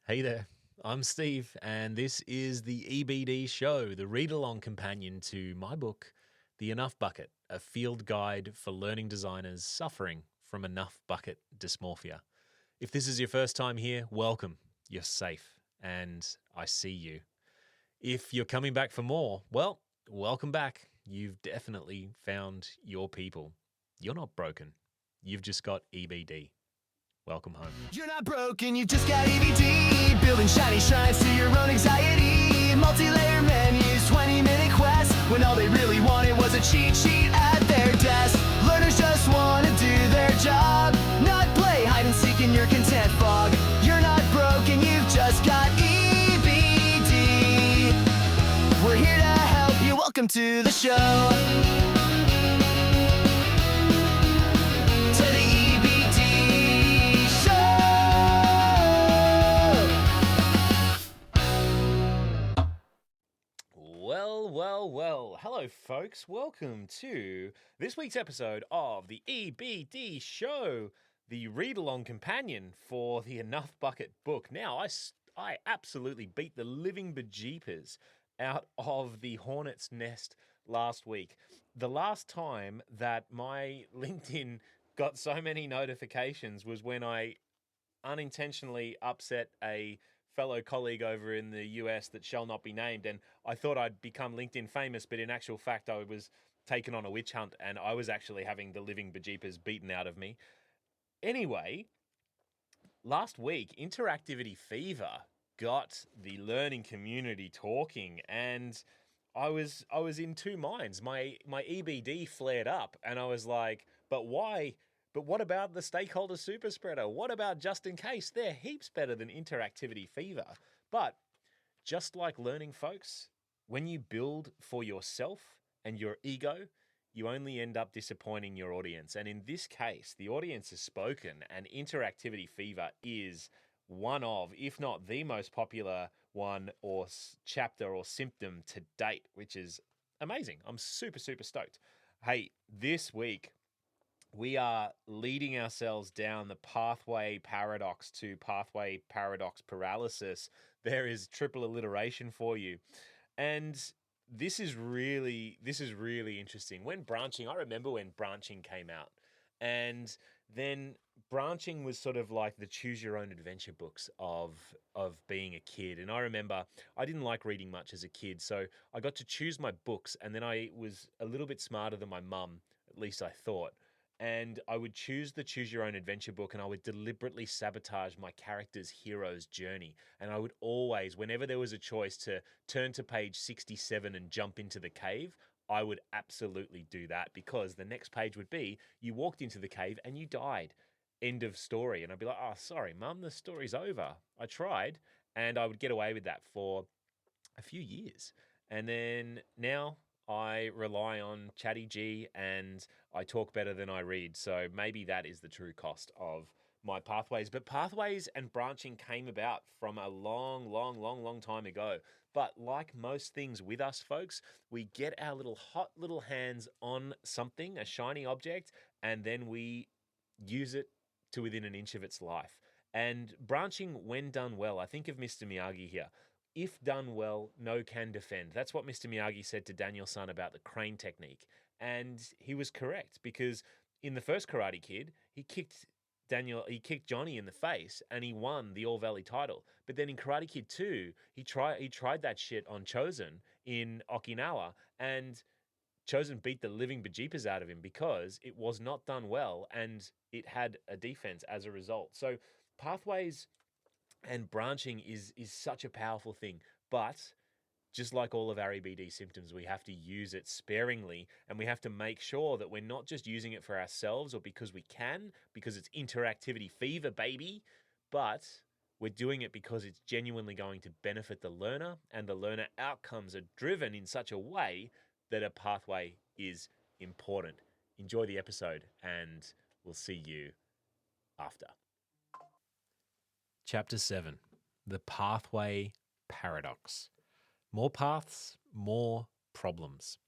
Hey there, I'm Steve, and this is the EBD Show, the read along companion to my book, The Enough Bucket, a field guide for learning designers suffering from enough bucket dysmorphia. If this is your first time here, welcome. You're safe, and I see you. If you're coming back for more, well, welcome back. You've definitely found your people. You're not broken, you've just got EBD. Welcome home. You're not broken, you just got EBD. Building shiny shrines to your own anxiety. Multi-layer menus, 20-minute quests, when all they really wanted was a cheat sheet at their desk. Learners just want to do their job, not play hide and seek in your content fog. You're not broken, you've just got EBD. We're here to help you, welcome to the show. Well. Hello, folks. Welcome to this week's episode of the EBD Show, the read-along companion for the Enough Bucket book. Now, I absolutely beat the living bejeepers out of the hornet's nest last week. The last time that my LinkedIn got so many notifications was when I unintentionally upset a fellow colleague over in the US that shall not be named, and I thought I'd become LinkedIn famous, but in actual fact I was taken on a witch hunt and I was actually having the living bejeepers beaten out of me. Anyway, last week Interactivity Fever got the learning community talking, and I was in two minds. My EBD flared up and I was like, but why? But what about the stakeholder super spreader? What about just in case? They're heaps better than Interactivity Fever. But just like learning, folks, when you build for yourself and your ego, you only end up disappointing your audience. And in this case, the audience has spoken, and Interactivity Fever is one of, if not the most popular one or chapter or symptom to date, which is amazing. I'm super stoked. Hey, this week, we are leading ourselves down the pathway paradox to pathway paradox paralysis. There is triple alliteration for you. And this is really interesting. When branching, I remember when branching came out. And then branching was sort of like the choose your own adventure books of being a kid. And I remember I didn't like reading much as a kid, so I got to choose my books, and then I was a little bit smarter than my mum, at least I thought. And I would choose the choose your own adventure book, and I would deliberately sabotage my character's hero's journey. And I would always, whenever there was a choice to turn to page 67 and jump into the cave, I would absolutely do that, because the next page would be, you walked into the cave and you died. End of story. And I'd be like, oh, sorry, mum, the story's over. I tried. And I would get away with that for a few years. And then now I rely on Chatty G and I talk better than I read. So maybe that is the true cost of my pathways. But pathways and branching came about from a long time ago. But like most things with us, folks, we get our hot little hands on something, a shiny object, and then we use it to within an inch of its life. And branching, when done well, I think of Mr. Miyagi here. If done well, no can defend. That's what Mr. Miyagi said to Daniel-san about the crane technique. And he was correct, because in the first Karate Kid, he kicked Johnny in the face and he won the All Valley title. But then in Karate Kid 2, he tried that shit on Chosen in Okinawa, and Chosen beat the living bejeepers out of him because it was not done well and it had a defense as a result. So pathways and branching is such a powerful thing, but just like all of our EBD symptoms, we have to use it sparingly, and we have to make sure that we're not just using it for ourselves or because we can, because it's Interactivity Fever, baby, but we're doing it because it's genuinely going to benefit the learner, and the learner outcomes are driven in such a way that a pathway is important. Enjoy the episode, and we'll see you after. Chapter 7, The Pathway Paradox. More paths, more problems.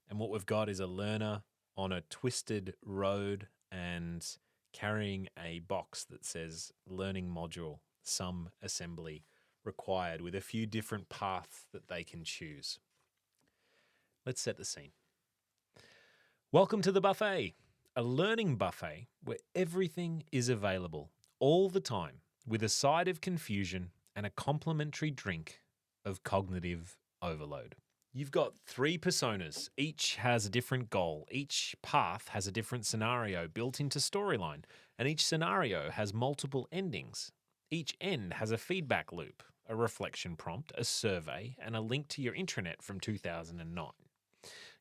And what we've got is a learner on a twisted road and carrying a box that says learning module some assembly required with a few different paths that they can choose. Let's set the scene. Welcome to the buffet, a learning buffet where everything is available all the time with a side of confusion and a complimentary drink of cognitive overload. You've got 3 personas. Each has a different goal. Each path has a different scenario built into storyline, and each scenario has multiple endings. Each end has a feedback loop, a reflection prompt, a survey, and a link to your intranet from 2009.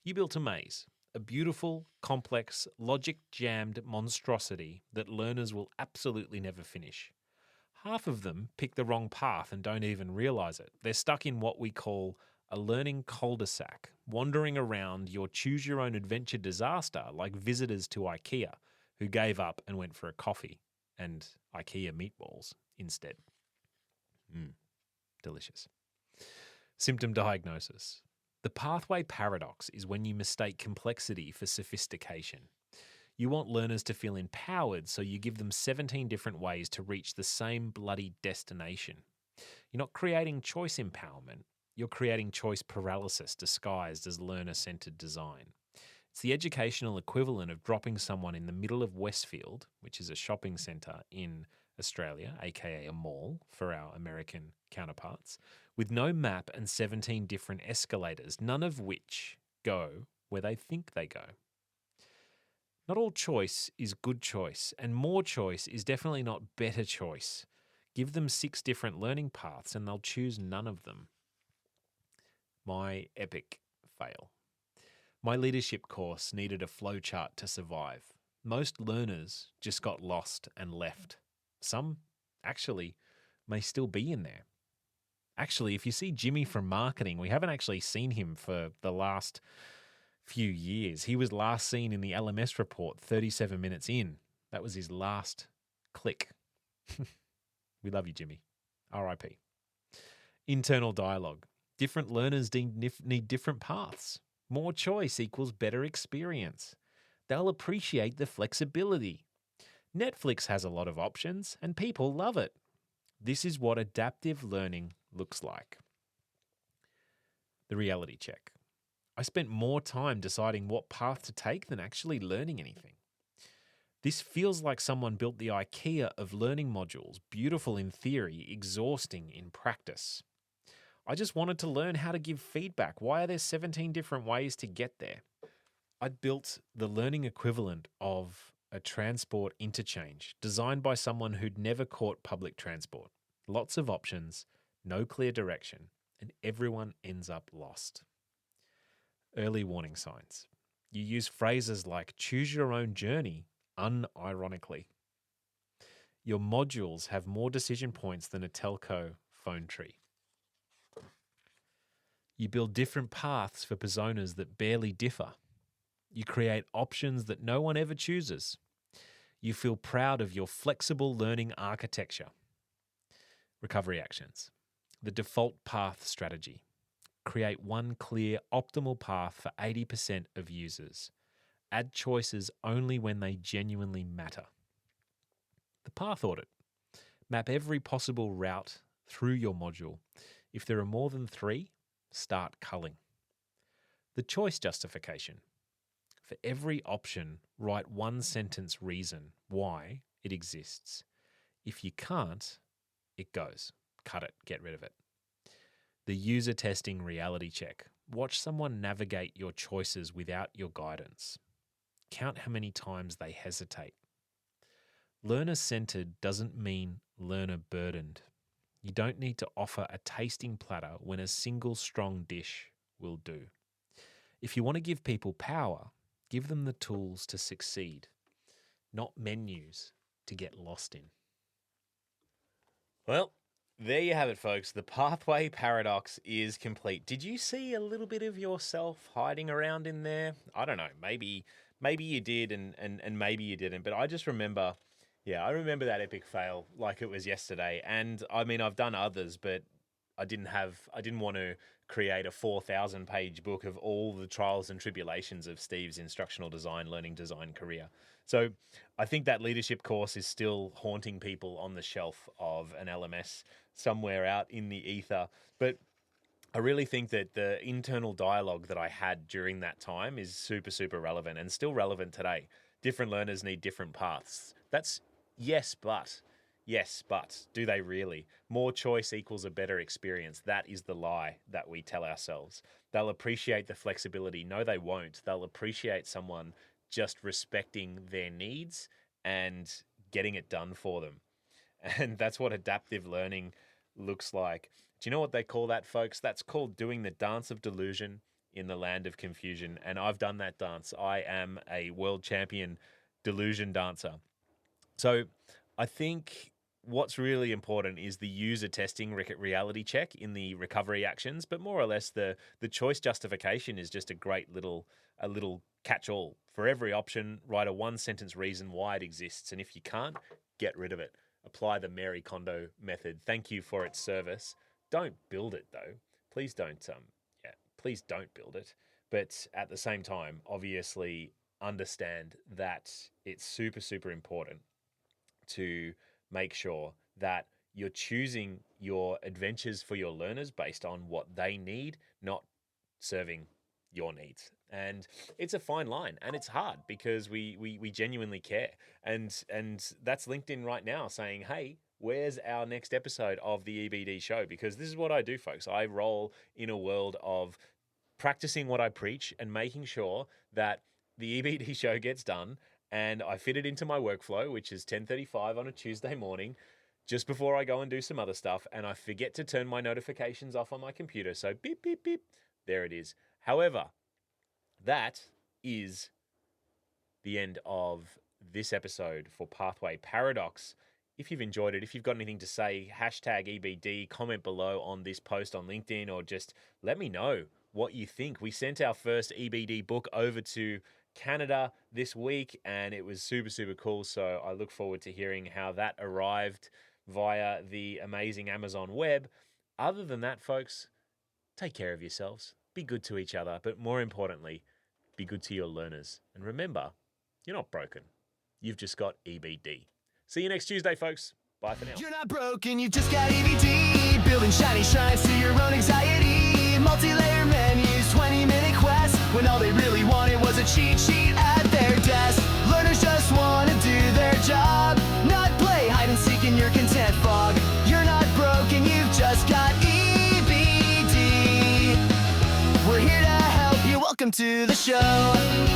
You built a maze, a beautiful, complex, logic-jammed monstrosity that learners will absolutely never finish. Half of them pick the wrong path and don't even realize it. They're stuck in what we call a learning cul-de-sac, wandering around your choose-your-own-adventure disaster like visitors to IKEA who gave up and went for a coffee and IKEA meatballs instead. Delicious. Symptom diagnosis. The pathway paradox is when you mistake complexity for sophistication. You want learners to feel empowered, so you give them 17 different ways to reach the same bloody destination. You're not creating choice empowerment. You're creating choice paralysis disguised as learner-centered design. It's the educational equivalent of dropping someone in the middle of Westfield, which is a shopping centre in Australia, aka a mall for our American counterparts, with no map and 17 different escalators, none of which go where they think they go. Not all choice is good choice, and more choice is definitely not better choice. Give them 6 different learning paths and they'll choose none of them. My epic fail. My leadership course needed a flowchart to survive. Most learners just got lost and left. Some, actually, may still be in there. Actually, if you see Jimmy from marketing, we haven't actually seen him for the last few years. He was last seen in the LMS report 37 minutes in. That was his last click. We love you, Jimmy. RIP. Internal dialogue. Different learners need different paths. More choice equals better experience. They'll appreciate the flexibility. Netflix has a lot of options and people love it. This is what adaptive learning looks like. The reality check. I spent more time deciding what path to take than actually learning anything. This feels like someone built the IKEA of learning modules, beautiful in theory, exhausting in practice. I just wanted to learn how to give feedback. Why are there 17 different ways to get there? I'd built the learning equivalent of a transport interchange designed by someone who'd never caught public transport. Lots of options, no clear direction, and everyone ends up lost. Early warning signs. You use phrases like choose your own journey, unironically. Your modules have more decision points than a telco phone tree. You build different paths for personas that barely differ. You create options that no one ever chooses. You feel proud of your flexible learning architecture. Recovery actions. The default path strategy. Create one clear, optimal path for 80% of users. Add choices only when they genuinely matter. The path audit. Map every possible route through your module. If there are more than 3, start culling. The choice justification. For every option, write 1 sentence reason why it exists. If you can't, it goes. Cut it, get rid of it. The user testing reality check. Watch someone navigate your choices without your guidance. Count how many times they hesitate. Learner-centered doesn't mean learner-burdened. You don't need to offer a tasting platter when a single strong dish will do. If you want to give people power, give them the tools to succeed, not menus to get lost in. Well, there you have it, folks. The pathway paradox is complete. Did you see a little bit of yourself hiding around in there? I don't know. Maybe you did and maybe you didn't. But I just remember, I remember that epic fail like it was yesterday. And I mean, I've done others, but didn't want to create a 4,000-page book of all the trials and tribulations of Steve's instructional design, learning design career. So I think that leadership course is still haunting people on the shelf of an LMS somewhere out in the ether. But I really think that the internal dialogue that I had during that time is super, super relevant and still relevant today. Different learners need different paths. That's yes, but do they really? More choice equals a better experience. That is the lie that we tell ourselves. They'll appreciate the flexibility. No, they won't. They'll appreciate someone just respecting their needs and getting it done for them. And that's what adaptive learning looks like. Do you know what they call that, folks? That's called doing the dance of delusion in the land of confusion. And I've done that dance. I am a world champion delusion dancer. So I think what's really important is the user testing reality check in the recovery actions, but more or less the choice justification is just a great little catch-all. For every option, write a one-sentence reason why it exists. And if you can't, get rid of it. Apply the Mary Kondo method. Thank you for its service. Don't build it though. Please don't. Please don't build it. But at the same time, obviously understand that it's super, super important to make sure that you're choosing your adventures for your learners based on what they need, not serving your needs. And it's a fine line, and it's hard because we genuinely care. And that's LinkedIn right now saying, hey, where's our next episode of the EBD show? Because this is what I do, folks. I roll in a world of practicing what I preach and making sure that the EBD show gets done. And I fit it into my workflow, which is 10:35 on a Tuesday morning, just before I go and do some other stuff. And I forget to turn my notifications off on my computer. So beep, beep, beep. There it is. However, that is the end of this episode for Pathway Paradox. If you've enjoyed it, if you've got anything to say, hashtag EBD, comment below on this post on LinkedIn, or just let me know what you think. We sent our first EBD book over to Canada this week, and it was super, super cool. So I look forward to hearing how that arrived via the amazing Amazon web. Other than that, folks, take care of yourselves. Be good to each other, but more importantly, be good to your learners. And remember, you're not broken. You've just got EBD. See you next Tuesday, folks. Bye for now. You're not broken, you just got EBD. Building shiny shrines to your own anxiety. Multi-layer menus, 20-minute quests, when all they really wanted was a cheat sheet at their desk. Learners just want to do their job, not play hide and seek in your content fog. You're not broken, you've just got EBD. We're here to help you. Welcome to the show.